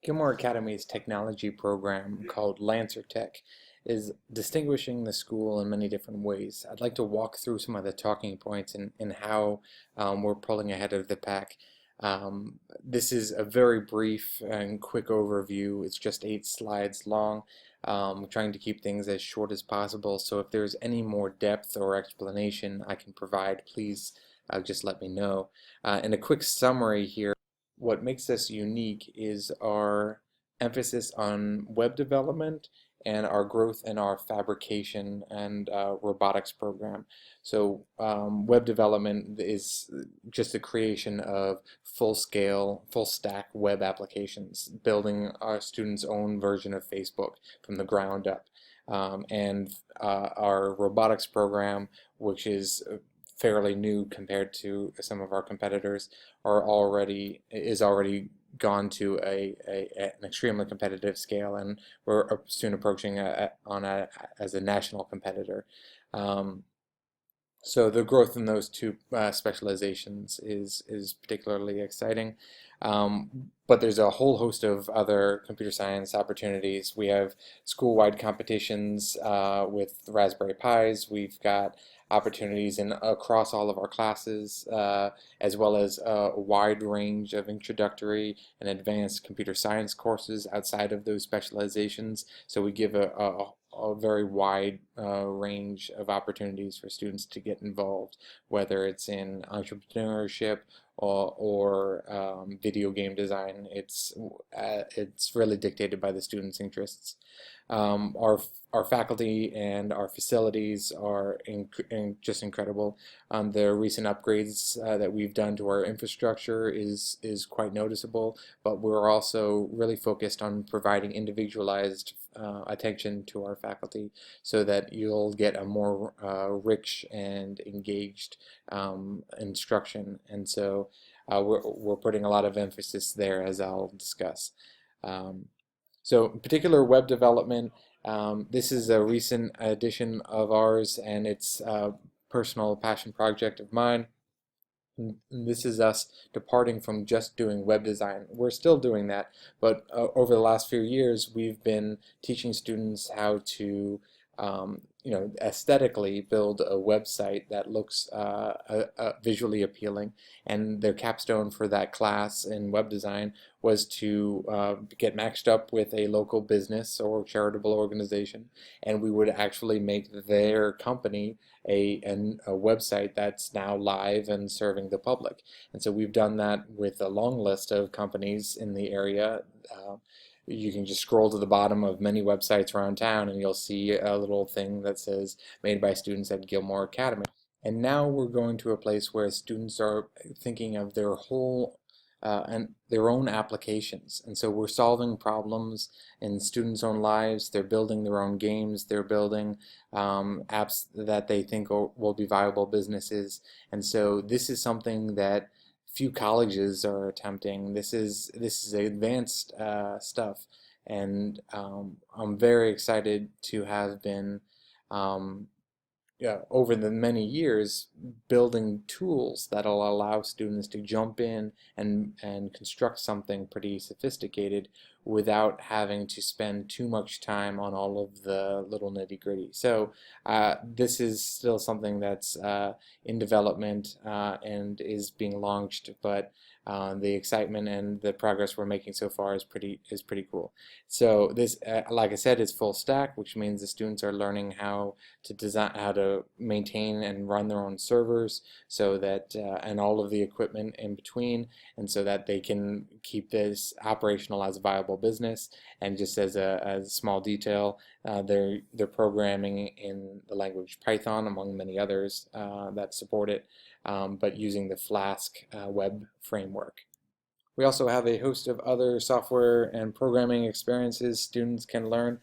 Gilmour Academy's technology program called Lancer Tech is distinguishing the school in many different ways. I'd like to walk through some of the talking points and how we're pulling ahead of the pack. This is a very brief and quick overview. It's just 8 slides long. Trying to keep things as short as possible. So if there's any more depth or explanation I can provide, please just let me know. And a quick summary here. What makes us unique is our emphasis on web development and our growth in our fabrication and robotics program. So web development is just the creation of full-scale, full-stack web applications, building our students' own version of Facebook from the ground up. And our robotics program, which is fairly new compared to some of our competitors, is already gone to an extremely competitive scale, and we're soon approaching as a national competitor. Um, so the growth in those two specializations is particularly exciting. But there's a whole host of other computer science opportunities. We have school-wide competitions with Raspberry Pis. We've got opportunities across all of our classes, as well as a wide range of introductory and advanced computer science courses outside of those specializations. So we give a very wide range of opportunities for students to get involved, whether it's in entrepreneurship or video game design. It's really dictated by the students' interests. Our faculty and our facilities are just incredible. The recent upgrades that we've done to our infrastructure is quite noticeable, but we're also really focused on providing individualized attention to our faculty so that you'll get a more rich and engaged instruction. And so we're putting a lot of emphasis there, as I'll discuss. So in particular, web development, this is a recent addition of ours, and it's a personal passion project of mine. And this is us departing from just doing web design. We're still doing that, but over the last few years, we've been teaching students how to aesthetically build a website that looks visually appealing. And their capstone for that class in web design was to get matched up with a local business or charitable organization, and we would actually make their company a website that's now live and serving the public. And so we've done that with a long list of companies in the area. You can just scroll to the bottom of many websites around town and you'll see a little thing that says made by students at Gilmour Academy. And now we're going to a place where students are thinking of their whole and their own applications. And so we're solving problems in students' own lives. They're building their own games. They're building apps that they think will be viable businesses. And so this is something that few colleges are attempting. This is advanced stuff, and I'm very excited to have been over the many years building tools that'll allow students to jump in and construct something pretty sophisticated without having to spend too much time on all of the little nitty-gritty. So this is still something that's in development and is being launched, but the excitement and the progress we're making so far is pretty cool. So this, like I said, is full stack, which means the students are learning how to design, how to maintain and run their own servers, so that and all of the equipment in between, and so that they can keep this operational as a viable business. And just as a small detail, they're programming in the language Python, among many others that support it, but using the Flask web framework. We also have a host of other software and programming experiences students can learn.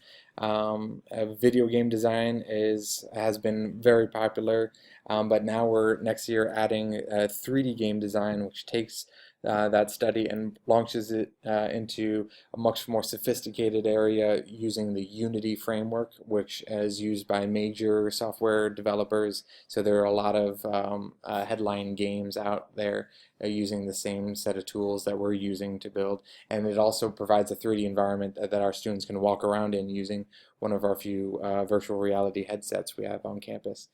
Video game design has been very popular, but now we're next year adding 3D game design, which takes that study and launches it into a much more sophisticated area using the Unity framework, which is used by major software developers. So there are a lot of headline games out there using the same set of tools that we're using to build. And it also provides a 3D environment that our students can walk around in using one of our few virtual reality headsets we have on campus.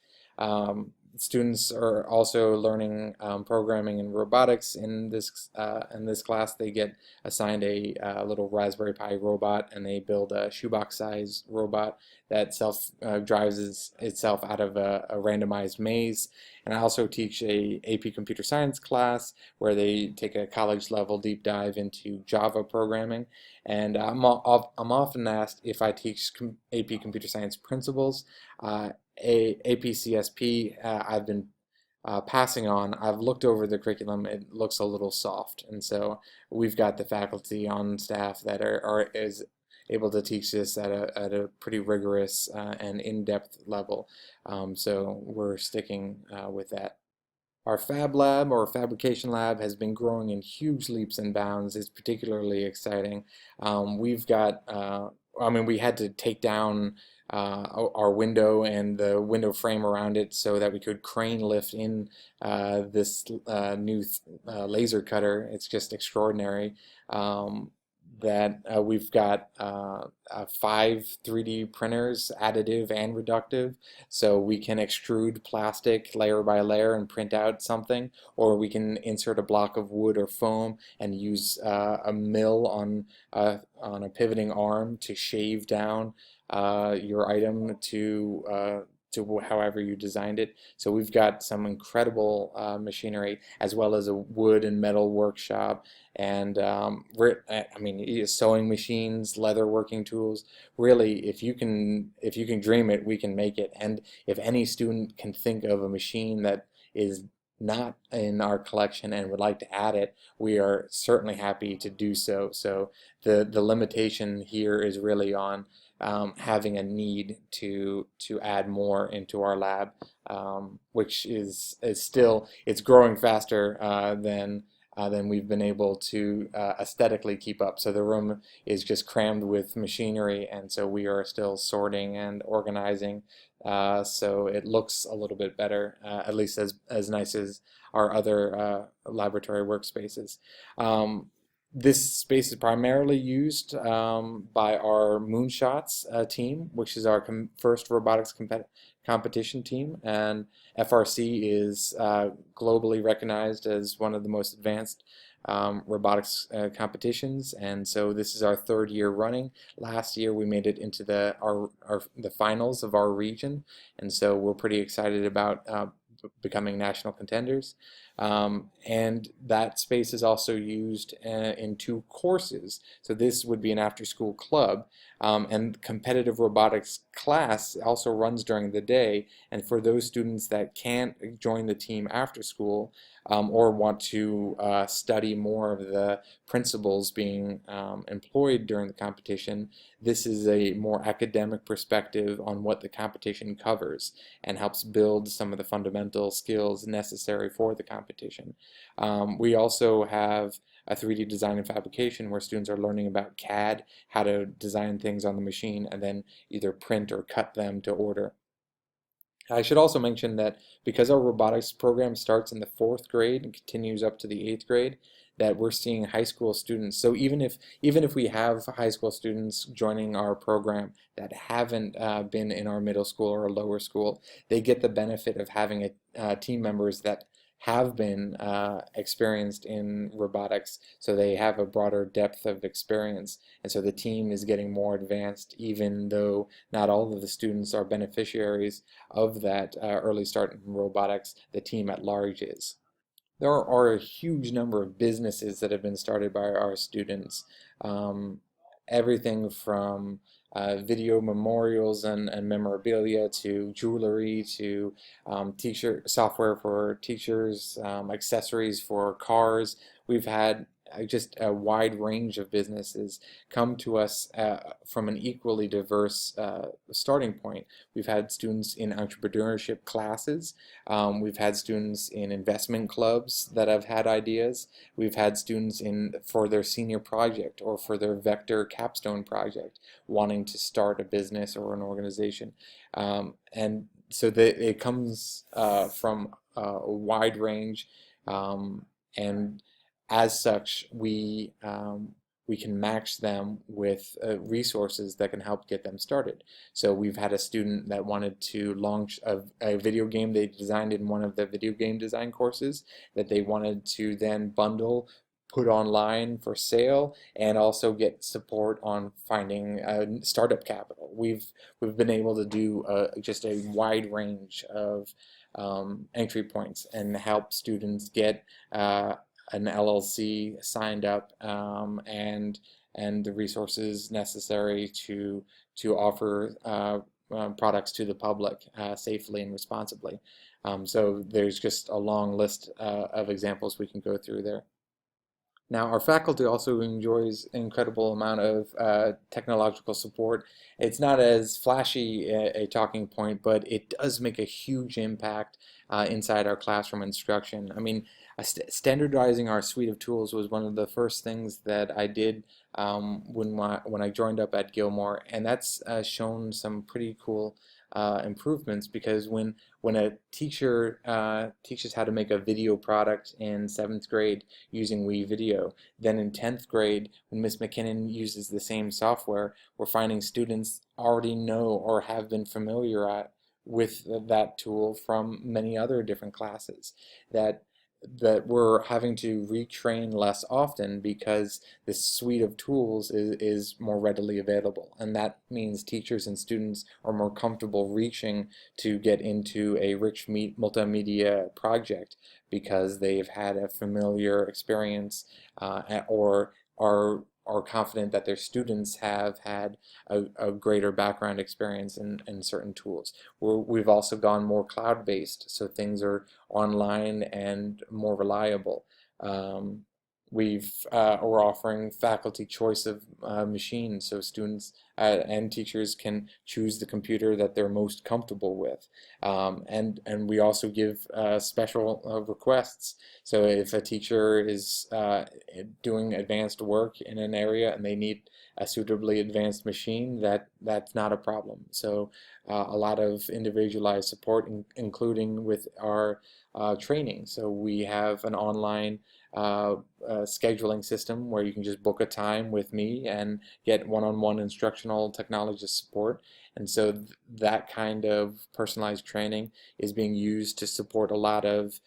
Students are also learning programming and robotics in this class. They get assigned a little Raspberry Pi robot, and they build a shoebox-sized robot that self drives itself out of a randomized maze. And I also teach a AP Computer Science class where they take a college-level deep dive into Java programming. And I'm often asked if I teach AP Computer Science principles. APCSP, I've been passing on. I've looked over the curriculum. It looks a little soft, and so we've got the faculty on staff that is able to teach this at a pretty rigorous and in-depth level. So we're sticking with that. Our Fab Lab or Fabrication Lab has been growing in huge leaps and bounds. It's particularly exciting. We've got, I mean, we had to take down our window and the window frame around it so that we could crane lift in this new laser cutter. It's just extraordinary. That we've got 5 3D printers, additive and reductive, so we can extrude plastic layer by layer and print out something, or we can insert a block of wood or foam and use a mill on a pivoting arm to shave down your item to however you designed it. So we've got some incredible machinery, as well as a wood and metal workshop, and I mean, sewing machines, leather working tools. Really, if you can dream it, we can make it. And if any student can think of a machine that is not in our collection and would like to add it, we are certainly happy to do so. So the limitation here is really on having a need to add more into our lab, which is still, it's growing faster than we've been able to aesthetically keep up. So the room is just crammed with machinery, and so we are still sorting and organizing, so it looks a little bit better, at least as nice as our other laboratory workspaces. This space is primarily used by our Moonshots team, which is our first robotics competition team, and FRC is globally recognized as one of the most advanced robotics competitions, and so this is our 3rd year running. Last year we made it into the finals of our region, and so we're pretty excited about becoming national contenders. And that space is also used in 2 courses. So this would be an after-school club, and competitive robotics class also runs during the day. And for those students that can't join the team after school, or want to study more of the principles being employed during the competition, this is a more academic perspective on what the competition covers and helps build some of the fundamental skills necessary for the competition. We also have a 3D design and fabrication where students are learning about CAD, how to design things on the machine, and then either print or cut them to order. I should also mention that because our robotics program starts in the 4th grade and continues up to the 8th grade, that we're seeing high school students. So even if we have high school students joining our program that haven't been in our middle school or lower school, they get the benefit of having team members that have been experienced in robotics, so they have a broader depth of experience, and so the team is getting more advanced, even though not all of the students are beneficiaries of that early start in robotics. The team at large is. There are a huge number of businesses that have been started by our students. Everything from video memorials and memorabilia to jewelry to teacher software for teachers, accessories for cars. We've had just a wide range of businesses come to us from an equally diverse starting point. We've had students in entrepreneurship classes. We've had students in investment clubs that have had ideas. We've had students in for their senior project or for their vector capstone project wanting to start a business or an organization. And so it comes from a wide range, and as such, we can match them with resources that can help get them started. So we've had a student that wanted to launch a video game they designed in one of the video game design courses that they wanted to then bundle, put online for sale, and also get support on finding startup capital. We've been able to do just a wide range of entry points and help students get an LLC signed up, and the resources necessary to offer products to the public safely and responsibly. So there's just a long list of examples we can go through there. Now, our faculty also enjoys an incredible amount of technological support. It's not as flashy a talking point, but it does make a huge impact inside our classroom instruction. I mean, standardizing our suite of tools was one of the first things that I did when I joined up at Gilmour, and that's shown some pretty cool improvements, because when a teacher teaches how to make a video product in 7th grade using WeVideo, then in 10th grade, when Miss McKinnon uses the same software, we're finding students already know or have been familiar with that tool from many other different classes, that we're having to retrain less often because this suite of tools is more readily available. And that means teachers and students are more comfortable reaching to get into a rich multimedia project because they've had a familiar experience, or are confident that their students have had a greater background experience in certain tools. We've also gone more cloud-based, so things are online and more reliable. We're offering faculty choice of machines, so students and teachers can choose the computer that they're most comfortable with. And we also give special requests. So if a teacher is doing advanced work in an area and they need a suitably advanced machine, that's not a problem. So a lot of individualized support, including with our training. So we have an online scheduling system where you can just book a time with me and get one-on-one instructional technologist support. And so that kind of personalized training is being used to support a lot of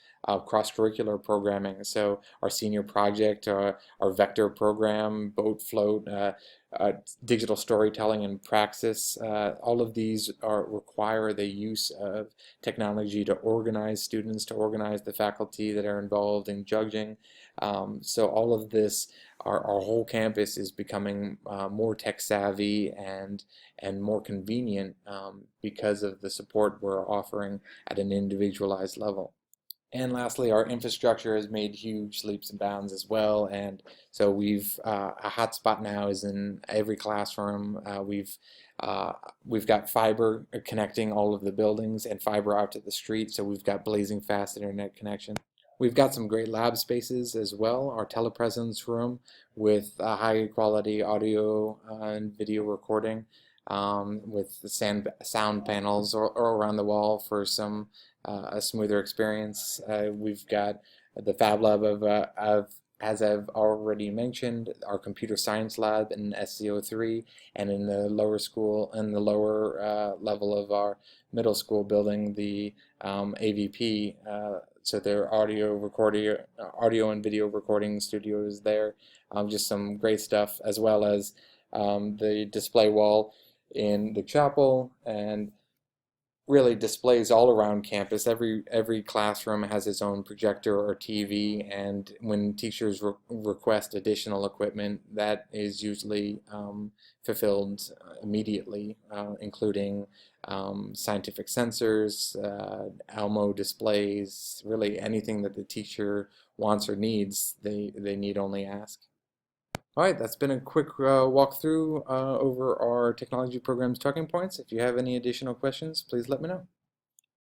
cross-curricular programming. So our senior project, our vector program, boat float, digital storytelling and praxis, all of these require the use of technology to organize students, to organize the faculty that are involved in judging. So all of this, our whole campus is becoming more tech savvy and more convenient because of the support we're offering at an individualized level. And lastly, our infrastructure has made huge leaps and bounds as well. And so a hotspot now is in every classroom. We've got fiber connecting all of the buildings and fiber out to the street. So we've got blazing fast internet connection. We've got some great lab spaces as well. Our telepresence room with high quality audio and video recording, with the sound panels or around the wall for a smoother experience. We've got the Fab Lab as I've already mentioned, our computer science lab in SCO3, and in the lower level of our middle school building, the AVP. So their audio and video recording studios there. Just some great stuff, as well as the display wall in the chapel, and really displays all around campus. Every classroom has its own projector or TV, and when teachers request additional equipment, that is usually fulfilled immediately, including scientific sensors, Elmo displays, really anything that the teacher wants or needs, they need only ask. All right, that's been a quick walkthrough over our technology program's talking points. If you have any additional questions, please let me know.